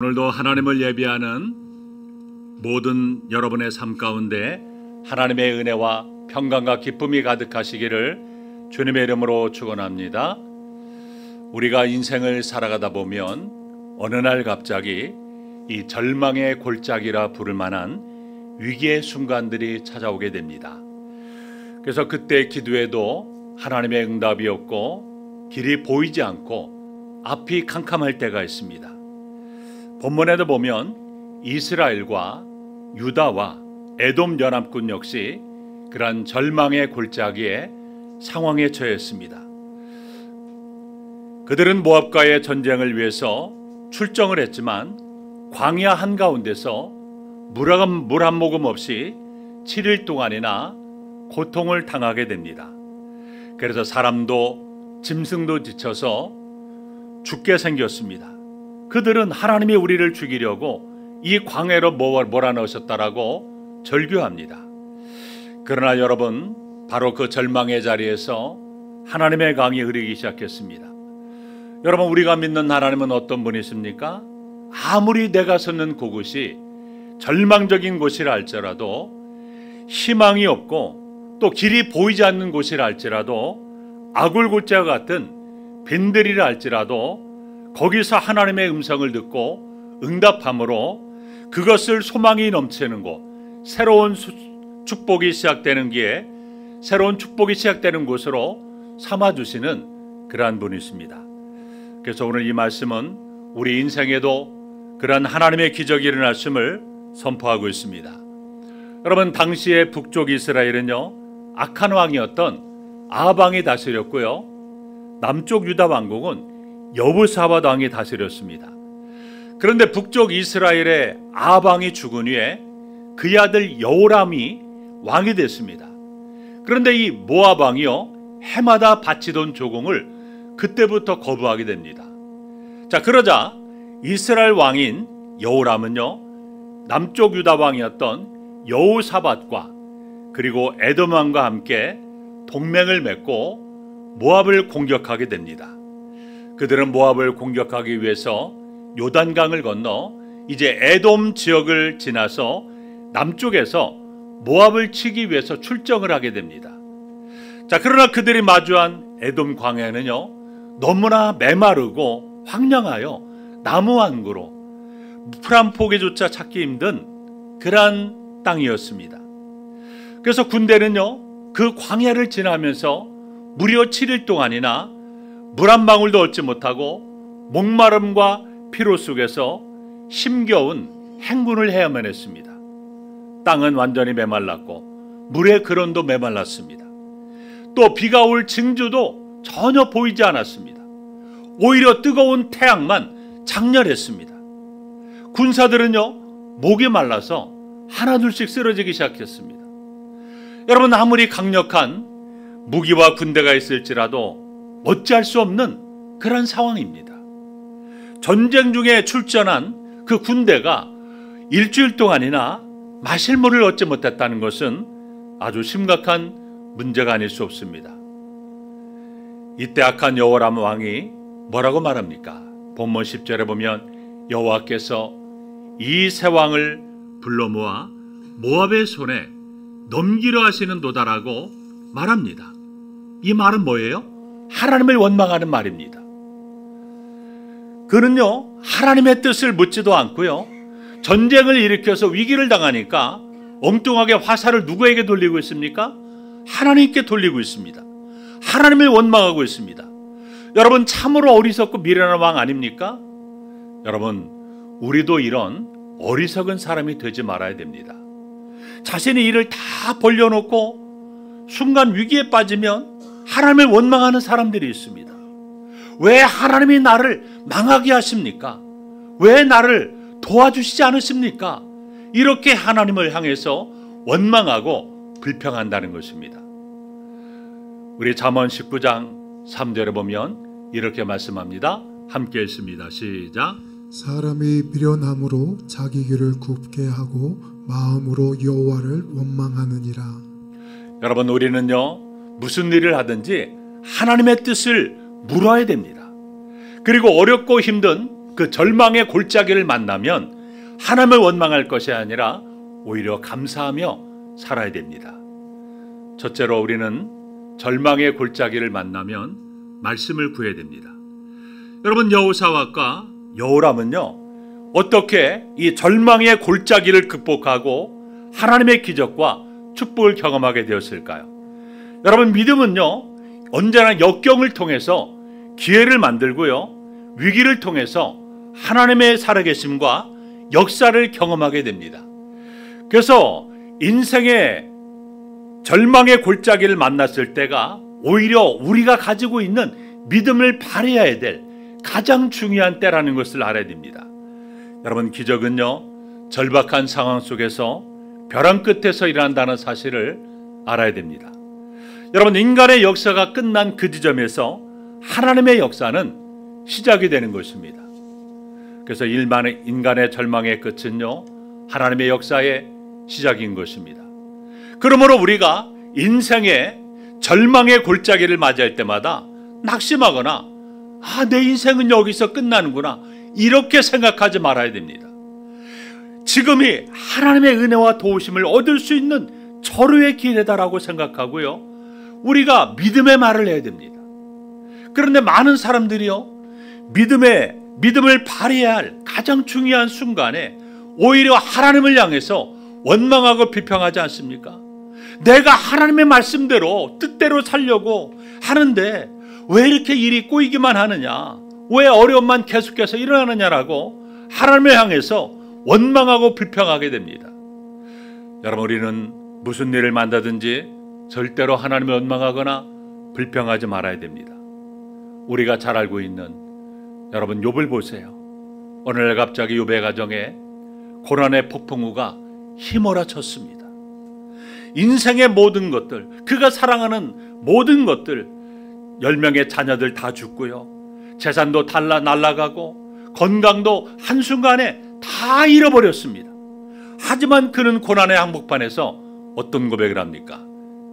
오늘도 하나님을 예배하는 모든 여러분의 삶 가운데 하나님의 은혜와 평강과 기쁨이 가득하시기를 주님의 이름으로 축원합니다. 우리가 인생을 살아가다 보면 어느 날 갑자기 이 절망의 골짜기라 부를 만한 위기의 순간들이 찾아오게 됩니다. 그래서 그때 기도해도 하나님의 응답이 없고 길이 보이지 않고 앞이 캄캄할 때가 있습니다. 본문에도 보면 이스라엘과 유다와 에돔 연합군 역시 그러한 절망의 골짜기에 상황에 처했습니다. 그들은 모압과의 전쟁을 위해서 출정을 했지만 광야 한가운데서 물 한 모금 없이 7일 동안이나 고통을 당하게 됩니다. 그래서 사람도 짐승도 지쳐서 죽게 생겼습니다. 그들은 하나님이 우리를 죽이려고 이 광야로 몰아넣으셨다라고 절규합니다. 그러나 여러분, 바로 그 절망의 자리에서 하나님의 강이 흐르기 시작했습니다. 여러분, 우리가 믿는 하나님은 어떤 분이십니까? 아무리 내가 섰는 그곳이 절망적인 곳이라 할지라도, 희망이 없고 또 길이 보이지 않는 곳이라 할지라도, 아굴골짜기와 같은 빈들이라 할지라도 거기서 하나님의 음성을 듣고 응답함으로 그것을 소망이 넘치는 곳, 새로운 축복이 시작되는 기에 새로운 축복이 시작되는 곳으로 삼아주시는 그러한 분이십니다. 그래서 오늘 이 말씀은 우리 인생에도 그러한 하나님의 기적이 일어났음을 선포하고 있습니다. 여러분, 당시의 북쪽 이스라엘은요, 악한 왕이었던 아합왕이 다스렸고요, 남쪽 유다 왕국은 여호사밧 왕이 다스렸습니다. 그런데 북쪽 이스라엘의 아합 왕이 죽은 후에 그의 아들 여호람이 왕이 됐습니다. 그런데 이 모압 왕이요, 해마다 바치던 조공을 그때부터 거부하게 됩니다. 자, 그러자 이스라엘 왕인 여호람은요, 남쪽 유다 왕이었던 여호사밧과 그리고 에돔 왕과 함께 동맹을 맺고 모압을 공격하게 됩니다. 그들은 모압을 공격하기 위해서 요단강을 건너 이제 에돔 지역을 지나서 남쪽에서 모압을 치기 위해서 출정을 하게 됩니다. 자, 그러나 그들이 마주한 에돔 광야는요, 너무나 메마르고 황량하여 나무 한 그루, 풀 한 포기조차 찾기 힘든 그러한 땅이었습니다. 그래서 군대는요, 그 광야를 지나면서 무려 7일 동안이나 물 한 방울도 얻지 못하고 목마름과 피로 속에서 힘겨운 행군을 해야만 했습니다. 땅은 완전히 메말랐고 물의 근원도 메말랐습니다. 또 비가 올 징조도 전혀 보이지 않았습니다. 오히려 뜨거운 태양만 장렬했습니다. 군사들은요, 목이 말라서 하나둘씩 쓰러지기 시작했습니다. 여러분, 아무리 강력한 무기와 군대가 있을지라도 어찌할 수 없는 그런 상황입니다. 전쟁 중에 출전한 그 군대가 일주일 동안이나 마실 물을 얻지 못했다는 것은 아주 심각한 문제가 아닐 수 없습니다. 이때 악한 여호람 왕이 뭐라고 말합니까? 본문 10절에 보면 여호와께서 이 세 왕을 불러 모아 모압의 손에 넘기려 하시는도다라고 말합니다. 이 말은 뭐예요? 하나님을 원망하는 말입니다. 그는요, 하나님의 뜻을 묻지도 않고요, 전쟁을 일으켜서 위기를 당하니까 엉뚱하게 화살을 누구에게 돌리고 있습니까? 하나님께 돌리고 있습니다. 하나님을 원망하고 있습니다. 여러분, 참으로 어리석고 미련한 왕 아닙니까? 여러분, 우리도 이런 어리석은 사람이 되지 말아야 됩니다. 자신의 일을 다 벌려놓고 순간 위기에 빠지면 하나님을 원망하는 사람들이 있습니다. 왜 하나님이 나를 망하게 하십니까? 왜 나를 도와주시지 않으십니까? 이렇게 하나님을 향해서 원망하고 불평한다는 것입니다. 우리 잠언 19장 3절에 보면 이렇게 말씀합니다. 함께 읽습니다. 시작. 사람이 미련함으로 자기 길을 굽게 하고 마음으로 여호와를 원망하느니라. 여러분, 우리는요, 무슨 일을 하든지 하나님의 뜻을 물어야 됩니다. 그리고 어렵고 힘든 그 절망의 골짜기를 만나면 하나님을 원망할 것이 아니라 오히려 감사하며 살아야 됩니다. 첫째로 우리는 절망의 골짜기를 만나면 말씀을 구해야 됩니다. 여러분, 여호사밧과 여호람은요, 어떻게 이 절망의 골짜기를 극복하고 하나님의 기적과 축복을 경험하게 되었을까요? 여러분, 믿음은요, 언제나 역경을 통해서 기회를 만들고요, 위기를 통해서 하나님의 살아계심과 역사를 경험하게 됩니다. 그래서 인생의 절망의 골짜기를 만났을 때가 오히려 우리가 가지고 있는 믿음을 발휘해야 될 가장 중요한 때라는 것을 알아야 됩니다. 여러분, 기적은요, 절박한 상황 속에서 벼랑 끝에서 일어난다는 사실을 알아야 됩니다. 여러분, 인간의 역사가 끝난 그 지점에서 하나님의 역사는 시작이 되는 것입니다. 그래서 인간의 절망의 끝은요, 하나님의 역사의 시작인 것입니다. 그러므로 우리가 인생의 절망의 골짜기를 맞이할 때마다 낙심하거나 내 인생은 여기서 끝나는구나, 이렇게 생각하지 말아야 됩니다. 지금이 하나님의 은혜와 도우심을 얻을 수 있는 절호의 기회다라고 생각하고요, 우리가 믿음의 말을 해야 됩니다. 그런데 많은 사람들이요, 믿음을 발휘해야 할 가장 중요한 순간에 오히려 하나님을 향해서 원망하고 비평하지 않습니까? 내가 하나님의 말씀대로 뜻대로 살려고 하는데 왜 이렇게 일이 꼬이기만 하느냐, 왜 어려움만 계속해서 일어나느냐라고 하나님을 향해서 원망하고 비평하게 됩니다. 여러분, 우리는 무슨 일을 만나든지 절대로 하나님을 원망하거나 불평하지 말아야 됩니다. 우리가 잘 알고 있는, 여러분, 욥을 보세요. 어느 날 갑자기 욥의 가정에 고난의 폭풍우가 휘몰아쳤습니다. 인생의 모든 것들, 그가 사랑하는 모든 것들, 10명의 자녀들 다 죽고요, 재산도 날아가고 건강도 한순간에 다 잃어버렸습니다. 하지만 그는 고난의 한복판에서 어떤 고백을 합니까?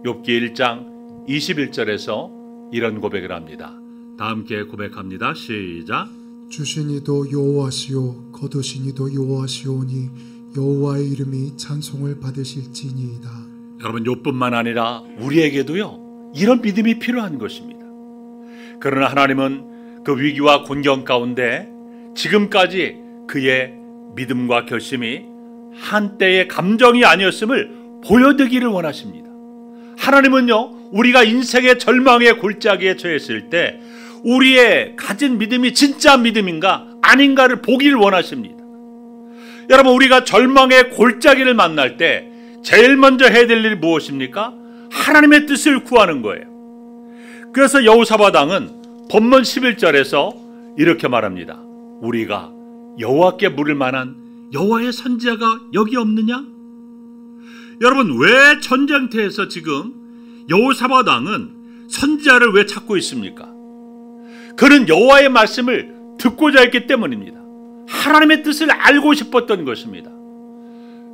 욥기 1장 21절에서 이런 고백을 합니다. 다 함께 고백합니다. 시작. 주신 이도 여호와시오 거두신 이도 여호와시오니 여호와의 이름이 찬송을 받으실지니이다. 여러분, 욥뿐만 아니라 우리에게도요, 이런 믿음이 필요한 것입니다. 그러나 하나님은 그 위기와 곤경 가운데 지금까지 그의 믿음과 결심이 한때의 감정이 아니었음을 보여드리기를 원하십니다. 하나님은요, 우리가 인생의 절망의 골짜기에 처했을 때 우리의 가진 믿음이 진짜 믿음인가 아닌가를 보기를 원하십니다. 여러분, 우리가 절망의 골짜기를 만날 때 제일 먼저 해야 될 일이 무엇입니까? 하나님의 뜻을 구하는 거예요. 그래서 여호사밧 왕은 본문 11절에서 이렇게 말합니다. 우리가 여호와께 물을 만한 여호와의 선지자가 여기 없느냐? 여러분, 왜 전쟁터에서 지금 여호사밧 왕은 선지자를 왜 찾고 있습니까? 그는 여호와의 말씀을 듣고자 했기 때문입니다. 하나님의 뜻을 알고 싶었던 것입니다.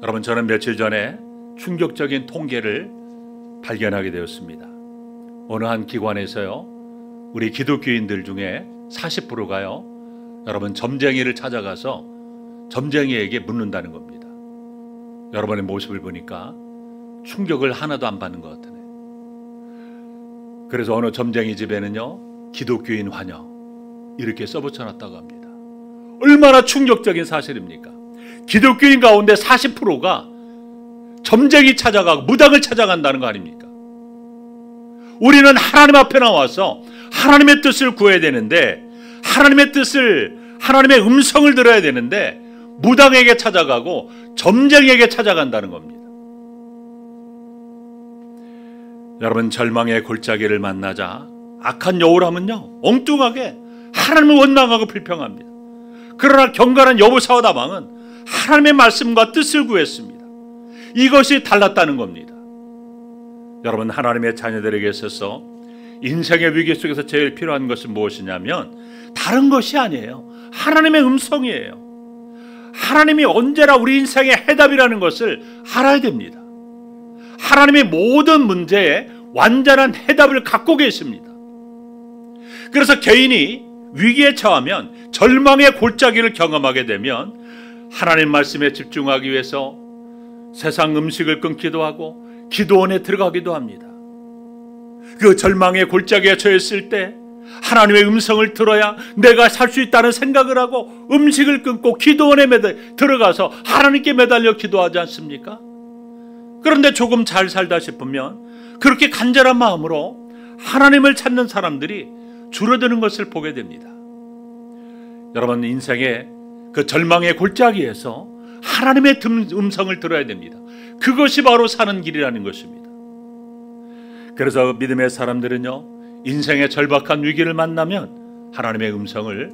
여러분, 저는 며칠 전에 충격적인 통계를 발견하게 되었습니다. 어느 한 기관에서요, 우리 기독교인들 중에 40%가요, 여러분, 점쟁이를 찾아가서 점쟁이에게 묻는다는 겁니다. 여러분의 모습을 보니까 충격을 하나도 안 받는 것 같으네. 그래서 어느 점쟁이 집에는요, 기독교인 환영 이렇게 써붙여놨다고 합니다. 얼마나 충격적인 사실입니까? 기독교인 가운데 40%가 점쟁이 찾아가고 무당을 찾아간다는 거 아닙니까? 우리는 하나님 앞에 나와서 하나님의 뜻을 구해야 되는데, 하나님의 음성을 들어야 되는데 무당에게 찾아가고 점쟁이에게 찾아간다는 겁니다. 여러분, 절망의 골짜기를 만나자 악한 여호람은요, 엉뚱하게 하나님을 원망하고 불평합니다. 그러나 경건한 여호사밧 왕은 하나님의 말씀과 뜻을 구했습니다. 이것이 달랐다는 겁니다. 여러분, 하나님의 자녀들에게 있어서 인생의 위기 속에서 제일 필요한 것은 무엇이냐면 다른 것이 아니에요. 하나님의 음성이에요. 하나님이 언제나 우리 인생의 해답이라는 것을 알아야 됩니다. 하나님이 모든 문제에 완전한 해답을 갖고 계십니다. 그래서 개인이 위기에 처하면, 절망의 골짜기를 경험하게 되면 하나님 말씀에 집중하기 위해서 세상 음식을 끊기도 하고 기도원에 들어가기도 합니다. 그 절망의 골짜기에 처했을 때 하나님의 음성을 들어야 내가 살 수 있다는 생각을 하고 음식을 끊고 기도원에 들어가서 하나님께 매달려 기도하지 않습니까? 그런데 조금 잘 살다 싶으면 그렇게 간절한 마음으로 하나님을 찾는 사람들이 줄어드는 것을 보게 됩니다. 여러분, 인생의 그 절망의 골짜기에서 하나님의 음성을 들어야 됩니다. 그것이 바로 사는 길이라는 것입니다. 그래서 믿음의 사람들은요, 인생의 절박한 위기를 만나면 하나님의 음성을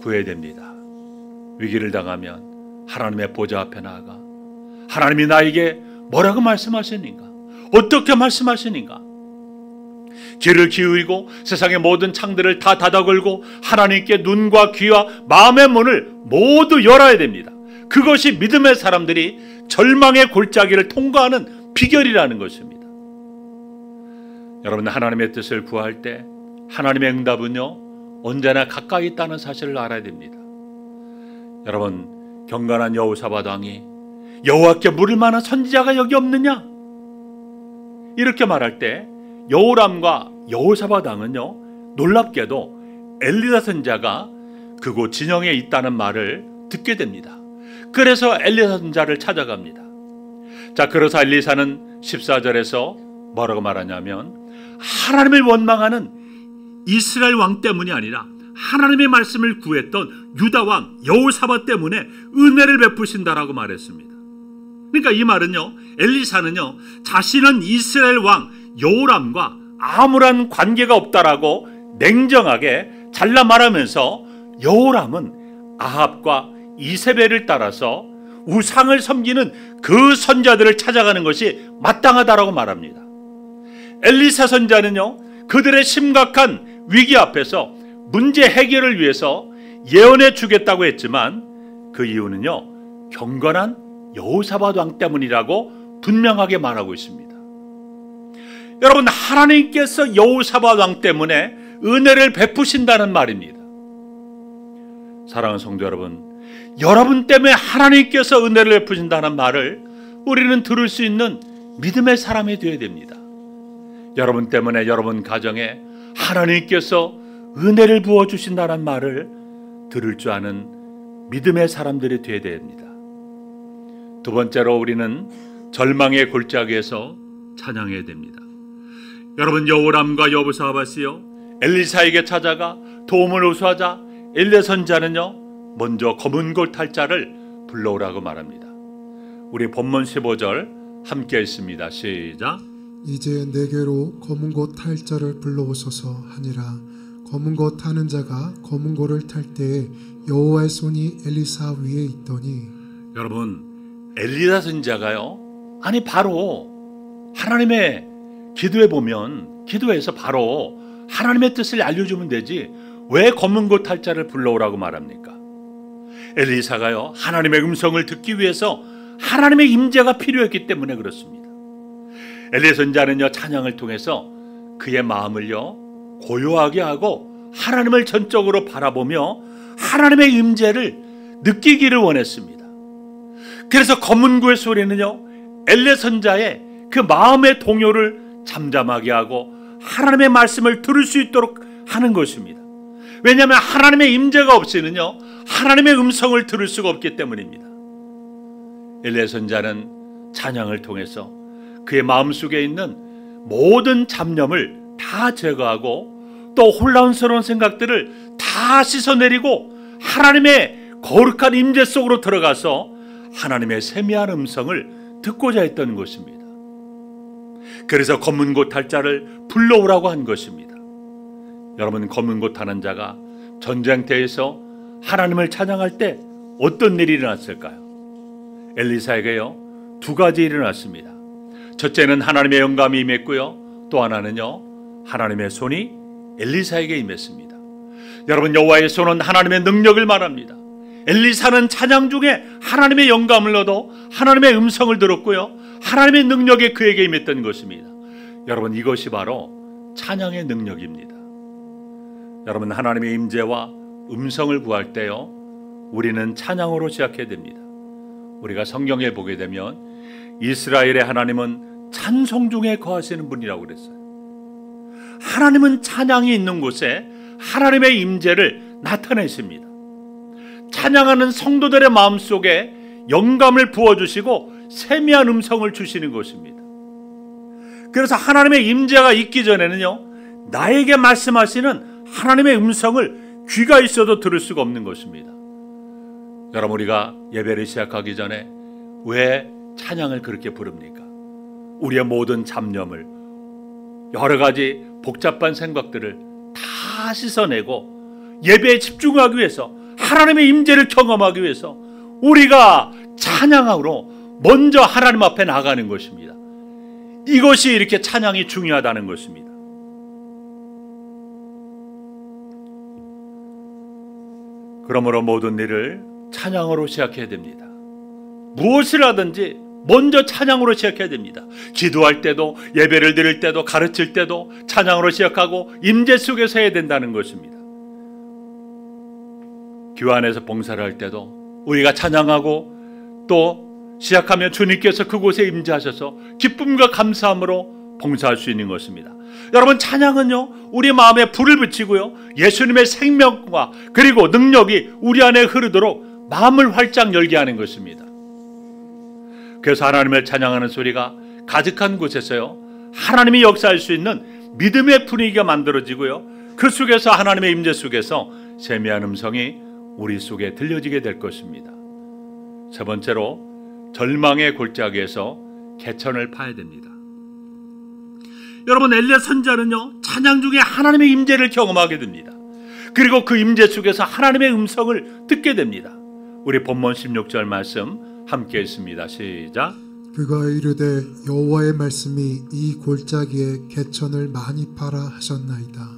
구해야 됩니다. 위기를 당하면 하나님의 보좌 앞에 나아가 하나님이 나에게 뭐라고 말씀하시는가, 어떻게 말씀하시는가, 귀를 기울이고 세상의 모든 창들을 다 닫아걸고 하나님께 눈과 귀와 마음의 문을 모두 열어야 됩니다. 그것이 믿음의 사람들이 절망의 골짜기를 통과하는 비결이라는 것입니다. 여러분, 하나님의 뜻을 구할 때 하나님의 응답은요, 언제나 가까이 있다는 사실을 알아야 됩니다. 여러분, 경건한 여호사밧 왕이 여호와께 물을 만한 선지자가 여기 없느냐? 이렇게 말할 때 여호람과 여호사밧 왕은요, 놀랍게도 엘리사 선지자가 그곳 진영에 있다는 말을 듣게 됩니다. 그래서 엘리사 선지자를 찾아갑니다. 자, 그래서 엘리사는 14절에서 뭐라고 말하냐면, 하나님을 원망하는 이스라엘 왕 때문이 아니라 하나님의 말씀을 구했던 유다 왕 여호사밧 때문에 은혜를 베푸신다라고 말했습니다. 그러니까 이 말은요, 엘리사는요, 자신은 이스라엘 왕 여호람과 아무런 관계가 없다라고 냉정하게 잘라 말하면서 여호람은 아합과 이세벨을 따라서 우상을 섬기는 그 선자들을 찾아가는 것이 마땅하다라고 말합니다. 엘리사 선자는요, 그들의 심각한 위기 앞에서 문제 해결을 위해서 예언해 주겠다고 했지만 그 이유는요, 경건한 여호사밧 왕 때문이라고 분명하게 말하고 있습니다. 여러분, 하나님께서 여호사밧 왕 때문에 은혜를 베푸신다는 말입니다. 사랑하는 성도 여러분, 여러분 때문에 하나님께서 은혜를 베푸신다는 말을 우리는 들을 수 있는 믿음의 사람이 되어야 됩니다. 여러분 때문에 여러분 가정에 하나님께서 은혜를 부어주신다는 말을 들을 줄 아는 믿음의 사람들이 되어야 됩니다. 두 번째로 우리는 절망의 골짜기에서 찬양해야 됩니다. 여러분, 여호람과 여호사밧이요, 엘리사에게 찾아가 도움을 호소하자 엘리야 선지자는요, 먼저 검은 곳 탈자를 불러오라고 말합니다. 우리 본문 15절 함께 읽습니다. 시작. 이제 내게로 검은 곳 탈 자를 불러오소서 하니라. 검은 곳 타는 자가 검은 곳을 탈 때에 여호와의 손이 엘리사 위에 있더니. 여러분, 엘리야 선지자가요, 아니 바로 하나님의 기도해 보면 기도해서 바로 하나님의 뜻을 알려주면 되지 왜 검은 곳 탈 자를 불러오라고 말합니까? 엘리사가요, 하나님의 음성을 듣기 위해서 하나님의 임재가 필요했기 때문에 그렇습니다. 엘리야 선지자는요, 찬양을 통해서 그의 마음을요, 고요하게 하고 하나님을 전적으로 바라보며 하나님의 임재를 느끼기를 원했습니다. 그래서 검은 구의 소리는요, 엘리야 선지자의 그 마음의 동요를 잠잠하게 하고 하나님의 말씀을 들을 수 있도록 하는 것입니다. 왜냐하면 하나님의 임재가 없이는요, 하나님의 음성을 들을 수가 없기 때문입니다. 엘리야 선지자는 찬양을 통해서 그의 마음속에 있는 모든 잡념을 다 제거하고 또 혼란스러운 생각들을 다 씻어내리고 하나님의 거룩한 임재 속으로 들어가서 하나님의 세미한 음성을 듣고자 했던 것입니다. 그래서 검은 곳 탈 자를 불러오라고 한 것입니다. 여러분, 검은 곳 타는 자가 전쟁터에서 하나님을 찬양할 때 어떤 일이 일어났을까요? 엘리사에게요, 두 가지 일이 일어났습니다. 첫째는 하나님의 영감이 임했고요, 또 하나는요, 하나님의 손이 엘리사에게 임했습니다. 여러분, 여호와의 손은 하나님의 능력을 말합니다. 엘리사는 찬양 중에 하나님의 영감을 얻어 하나님의 음성을 들었고요, 하나님의 능력이 그에게 임했던 것입니다. 여러분, 이것이 바로 찬양의 능력입니다. 여러분, 하나님의 임재와 음성을 구할 때요, 우리는 찬양으로 시작해야 됩니다. 우리가 성경에 보게 되면 이스라엘의 하나님은 찬송 중에 거하시는 분이라고 그랬어요. 하나님은 찬양이 있는 곳에 하나님의 임재를 나타내십니다. 찬양하는 성도들의 마음속에 영감을 부어주시고 세미한 음성을 주시는 것입니다. 그래서 하나님의 임재가 있기 전에는요, 나에게 말씀하시는 하나님의 음성을 귀가 있어도 들을 수가 없는 것입니다. 여러분, 우리가 예배를 시작하기 전에 왜 찬양을 그렇게 부릅니까? 우리의 모든 잡념을, 여러 가지 복잡한 생각들을 다 씻어내고 예배에 집중하기 위해서, 하나님의 임재를 경험하기 위해서 우리가 찬양으로 먼저 하나님 앞에 나가는 것입니다. 이것이 이렇게 찬양이 중요하다는 것입니다. 그러므로 모든 일을 찬양으로 시작해야 됩니다. 무엇을 하든지 먼저 찬양으로 시작해야 됩니다. 기도할 때도, 예배를 드릴 때도, 가르칠 때도 찬양으로 시작하고 임재 속에서 해야 된다는 것입니다. 교회 안에서 봉사를 할 때도 우리가 찬양하고 또 시작하면 주님께서 그곳에 임재하셔서 기쁨과 감사함으로 봉사할 수 있는 것입니다. 여러분, 찬양은요, 우리 마음에 불을 붙이고요, 예수님의 생명과 그리고 능력이 우리 안에 흐르도록 마음을 활짝 열게 하는 것입니다. 그래서 하나님을 찬양하는 소리가 가득한 곳에서요, 하나님이 역사할 수 있는 믿음의 분위기가 만들어지고요, 그 속에서 하나님의 임재 속에서 세미한 음성이 우리 속에 들려지게 될 것입니다. 세 번째로, 절망의 골짜기에서 개천을 파야 됩니다. 여러분, 엘리야 선지자는요, 찬양 중에 하나님의 임재를 경험하게 됩니다. 그리고 그 임재 속에서 하나님의 음성을 듣게 됩니다. 우리 본문 16절 말씀 함께 읽습니다. 시작. 그가 이르되 여호와의 말씀이 이 골짜기에 개천을 많이 파라 하셨나이다.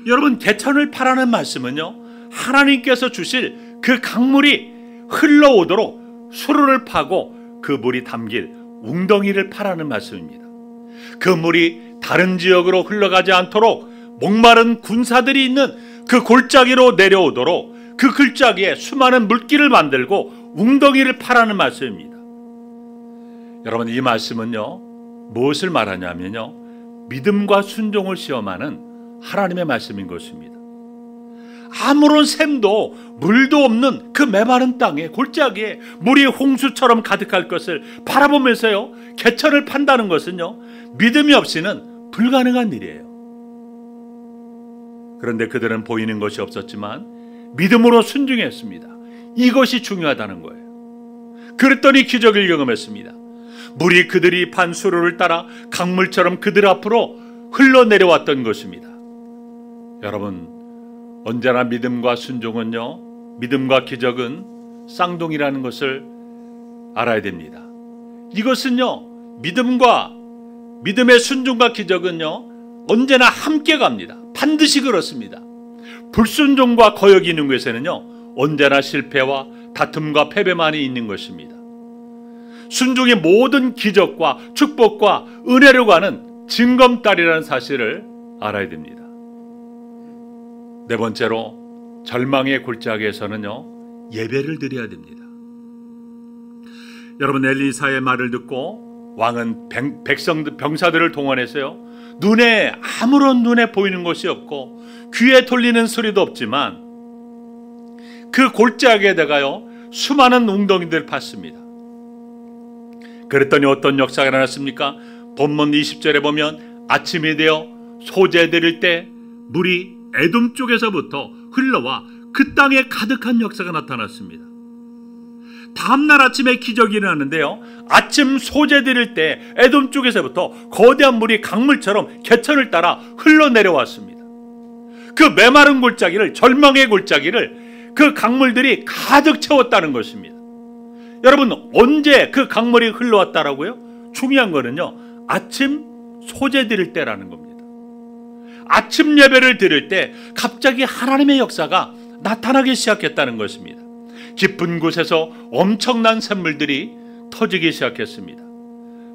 여러분, 개천을 파라는 말씀은요, 하나님께서 주실 그 강물이 흘러오도록 수로를 파고 그 물이 담길 웅덩이를 파라는 말씀입니다. 그 물이 다른 지역으로 흘러가지 않도록 목마른 군사들이 있는 그 골짜기로 내려오도록 그 골짜기에 수많은 물길을 만들고 웅덩이를 파라는 말씀입니다. 여러분, 이 말씀은요, 무엇을 말하냐면요, 믿음과 순종을 시험하는 하나님의 말씀인 것입니다. 아무런 샘도 물도 없는 그 메마른 땅에, 골짜기에 물이 홍수처럼 가득할 것을 바라보면서요, 개천을 판다는 것은요, 믿음이 없이는 불가능한 일이에요. 그런데 그들은 보이는 것이 없었지만 믿음으로 순종했습니다. 이것이 중요하다는 거예요. 그랬더니 기적을 경험했습니다. 물이 그들이 판 수로를 따라 강물처럼 그들 앞으로 흘러내려왔던 것입니다. 여러분, 언제나 믿음과 순종은요, 믿음과 기적은 쌍둥이라는 것을 알아야 됩니다. 이것은요, 믿음의 순종과 기적은요, 언제나 함께 갑니다. 반드시 그렇습니다. 불순종과 거역이 있는 곳에는요, 언제나 실패와 다툼과 패배만이 있는 것입니다. 순종이 모든 기적과 축복과 은혜로 가는 징검다리라는 사실을 알아야 됩니다. 네 번째로, 절망의 골짜기에서는요, 예배를 드려야 됩니다. 여러분, 엘리사의 말을 듣고 왕은 병사들을 동원해서요, 아무런 눈에 보이는 것이 없고 귀에 돌리는 소리도 없지만 그 골짜기에다가요, 수많은 웅덩이들을 팠습니다. 그랬더니 어떤 역사가 일어났습니까? 본문 20절에 보면 아침이 되어 소재 드릴 때 물이 에돔 쪽에서부터 흘러와 그 땅에 가득한 역사가 나타났습니다. 다음날 아침에 기적이 일어났는데요, 아침 소재 드릴 때 에돔 쪽에서부터 거대한 물이 강물처럼 개천을 따라 흘러내려왔습니다. 그 메마른 골짜기를, 절망의 골짜기를 그 강물들이 가득 채웠다는 것입니다. 여러분, 언제 그 강물이 흘러왔다라고요? 중요한 거는요, 아침 소재 드릴 때라는 겁니다. 아침 예배를 드릴 때 갑자기 하나님의 역사가 나타나기 시작했다는 것입니다. 깊은 곳에서 엄청난 샘물들이 터지기 시작했습니다.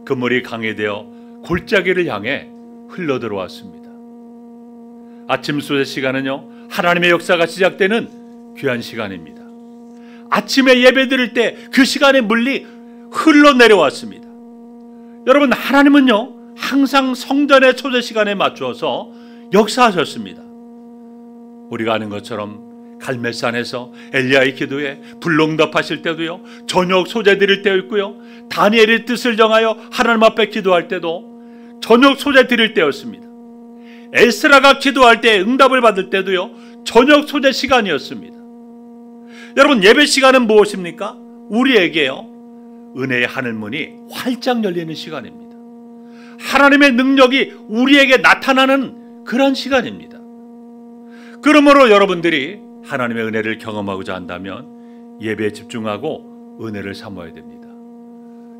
그 물이 강해되어 골짜기를 향해 흘러들어왔습니다. 아침 수제 시간은요, 하나님의 역사가 시작되는 귀한 시간입니다. 아침에 예배 드릴 때 그 시간에 물리 흘러내려왔습니다. 여러분, 하나님은요 항상 성전의 초대 시간에 맞추어서 역사하셨습니다. 우리가 아는 것처럼 갈멜산에서 엘리야의 기도에 불응답하실 때도요, 저녁 소재 드릴 때도 있고요, 다니엘의 뜻을 정하여 하나님 앞에 기도할 때도 저녁 소재 드릴 때였습니다. 에스라가 기도할 때 응답을 받을 때도요, 저녁 소재 시간이었습니다. 여러분, 예배 시간은 무엇입니까? 우리에게요, 은혜의 하늘문이 활짝 열리는 시간입니다. 하나님의 능력이 우리에게 나타나는 그런 시간입니다. 그러므로 여러분들이 하나님의 은혜를 경험하고자 한다면 예배에 집중하고 은혜를 사모해야 됩니다.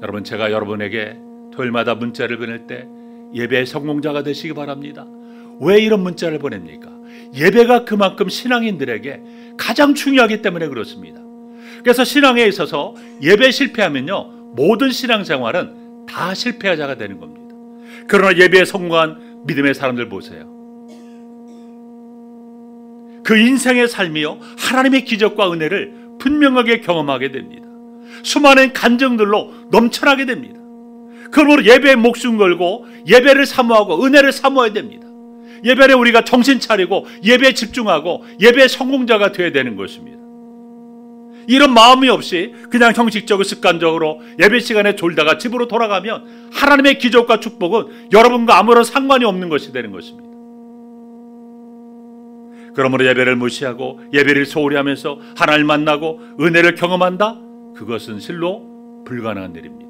여러분, 제가 여러분에게 토요일마다 문자를 보낼 때 예배의 성공자가 되시기 바랍니다. 왜 이런 문자를 보냅니까? 예배가 그만큼 신앙인들에게 가장 중요하기 때문에 그렇습니다. 그래서 신앙에 있어서 예배 실패하면요, 모든 신앙생활은 다 실패자가 되는 겁니다. 그러나 예배에 성공한 믿음의 사람들 보세요. 그 인생의 삶이요, 하나님의 기적과 은혜를 분명하게 경험하게 됩니다. 수많은 간증들로 넘쳐나게 됩니다. 그러므로 예배에 목숨 걸고 예배를 사모하고 은혜를 사모해야 됩니다. 예배에 우리가 정신 차리고 예배에 집중하고 예배의 성공자가 되어야 되는 것입니다. 이런 마음이 없이 그냥 형식적으로 습관적으로 예배 시간에 졸다가 집으로 돌아가면 하나님의 기적과 축복은 여러분과 아무런 상관이 없는 것이 되는 것입니다. 그러므로 예배를 무시하고 예배를 소홀히 하면서 하나님을 만나고 은혜를 경험한다? 그것은 실로 불가능한 일입니다.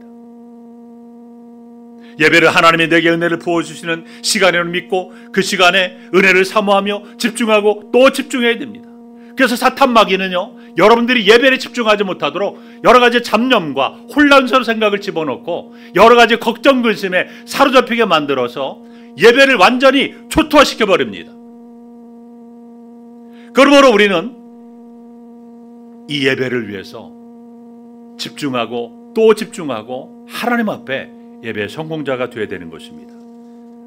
예배를 하나님이 내게 은혜를 부어주시는 시간으로 믿고 그 시간에 은혜를 사모하며 집중하고 또 집중해야 됩니다. 그래서 사탄 마귀는요, 여러분들이 예배에 집중하지 못하도록 여러 가지 잡념과 혼란스러운 생각을 집어넣고 여러 가지 걱정 근심에 사로잡히게 만들어서 예배를 완전히 초토화시켜 버립니다. 그러므로 우리는 이 예배를 위해서 집중하고 또 집중하고 하나님 앞에 예배의 성공자가 되어야 되는 것입니다.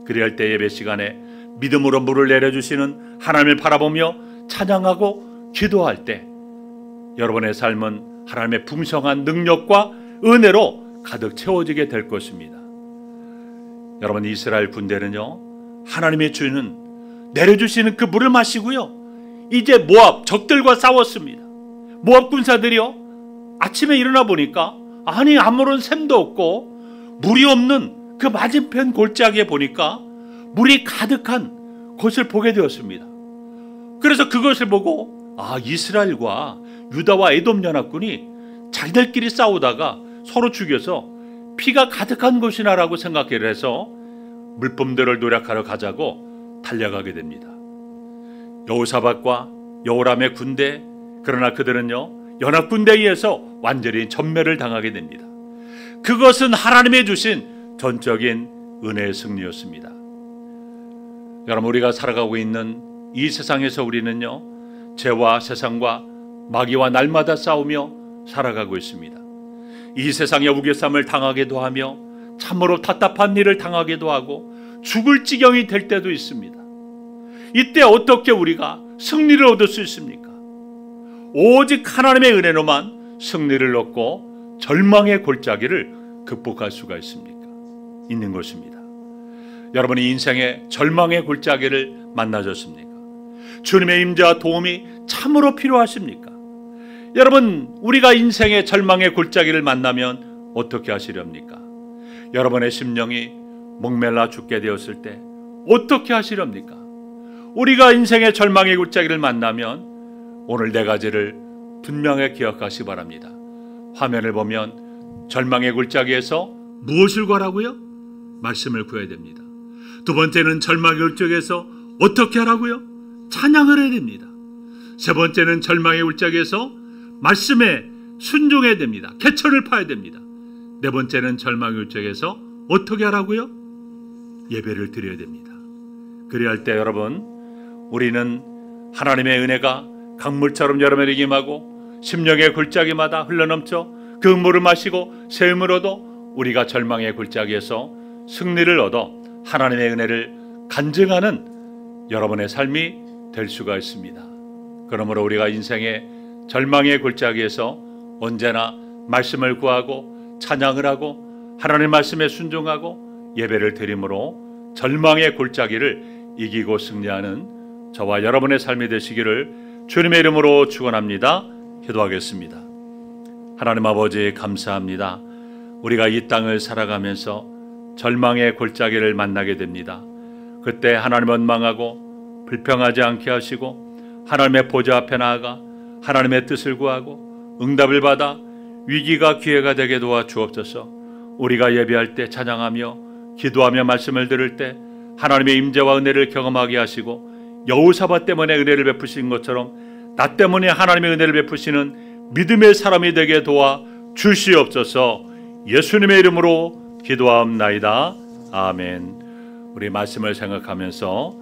그래야 할 때 예배 시간에 믿음으로 물을 내려주시는 하나님을 바라보며 찬양하고 기도할 때 여러분의 삶은 하나님의 풍성한 능력과 은혜로 가득 채워지게 될 것입니다. 여러분, 이스라엘 군대는요, 하나님의 주는 내려주시는 그 물을 마시고요, 이제 모압 적들과 싸웠습니다. 모압 군사들이요, 아침에 일어나 보니까 아니 아무런 샘도 없고 물이 없는 그 맞은편 골짜기에 보니까 물이 가득한 곳을 보게 되었습니다. 그래서 그것을 보고 이스라엘과 유다와 에돔 연합군이 자기들끼리 싸우다가 서로 죽여서 피가 가득한 곳이나라고 생각을 해서 물품들을 노력하러 가자고 달려가게 됩니다. 여호사밧과 여호람의 군대, 그러나 그들은요, 연합군대에 의해서 완전히 전멸을 당하게 됩니다. 그것은 하나님의 주신 전적인 은혜의 승리였습니다. 여러분, 우리가 살아가고 있는 이 세상에서 우리는요, 죄와 세상과 마귀와 날마다 싸우며 살아가고 있습니다. 이 세상의 우겨쌈을 당하기도 하며 참으로 답답한 일을 당하기도 하고 죽을 지경이 될 때도 있습니다. 이때 어떻게 우리가 승리를 얻을 수 있습니까? 오직 하나님의 은혜로만 승리를 얻고 절망의 골짜기를 극복할 수가 있는 것입니다. 여러분이 인생의 절망의 골짜기를 만나셨습니까? 주님의 임재와 도움이 참으로 필요하십니까? 여러분, 우리가 인생의 절망의 골짜기를 만나면 어떻게 하시렵니까? 여러분의 심령이 목멜라 죽게 되었을 때 어떻게 하시렵니까? 우리가 인생의 절망의 골짜기를 만나면 오늘 네 가지를 분명히 기억하시기 바랍니다. 화면을 보면 절망의 골짜기에서 무엇을 구하라고요? 말씀을 구해야 됩니다. 두 번째는 절망의 골짜기에서 어떻게 하라고요? 찬양을 해야 됩니다. 세 번째는 절망의 골짜기에서 말씀에 순종해야 됩니다. 개천을 파야 됩니다. 네 번째는 절망의 골짜기에서 어떻게 하라고요? 예배를 드려야 됩니다. 그래야 할 때 여러분, 우리는 하나님의 은혜가 강물처럼 여러분에게 임하고 심령의 골짜기마다 흘러넘쳐 그 물을 마시고 새 힘을 얻어 우리가 절망의 골짜기에서 승리를 얻어 하나님의 은혜를 간증하는 여러분의 삶이 될 수가 있습니다. 그러므로 우리가 인생의 절망의 골짜기에서 언제나 말씀을 구하고 찬양을 하고 하나님의 말씀에 순종하고 예배를 드림으로 절망의 골짜기를 이기고 승리하는 저와 여러분의 삶이 되시기를 주님의 이름으로 축원합니다. 기도하겠습니다. 하나님 아버지 감사합니다. 우리가 이 땅을 살아가면서 절망의 골짜기를 만나게 됩니다. 그때 하나님 원망하고 불평하지 않게 하시고 하나님의 보좌 앞에 나아가 하나님의 뜻을 구하고 응답을 받아 위기가 기회가 되게 도와 주옵소서. 우리가 예배할 때 찬양하며 기도하며 말씀을 들을 때 하나님의 임재와 은혜를 경험하게 하시고 여호사밧 때문에 은혜를 베푸신 것처럼 나 때문에 하나님의 은혜를 베푸시는 믿음의 사람이 되게 도와 주시옵소서. 예수님의 이름으로 기도하옵나이다. 아멘. 우리 말씀을 생각하면서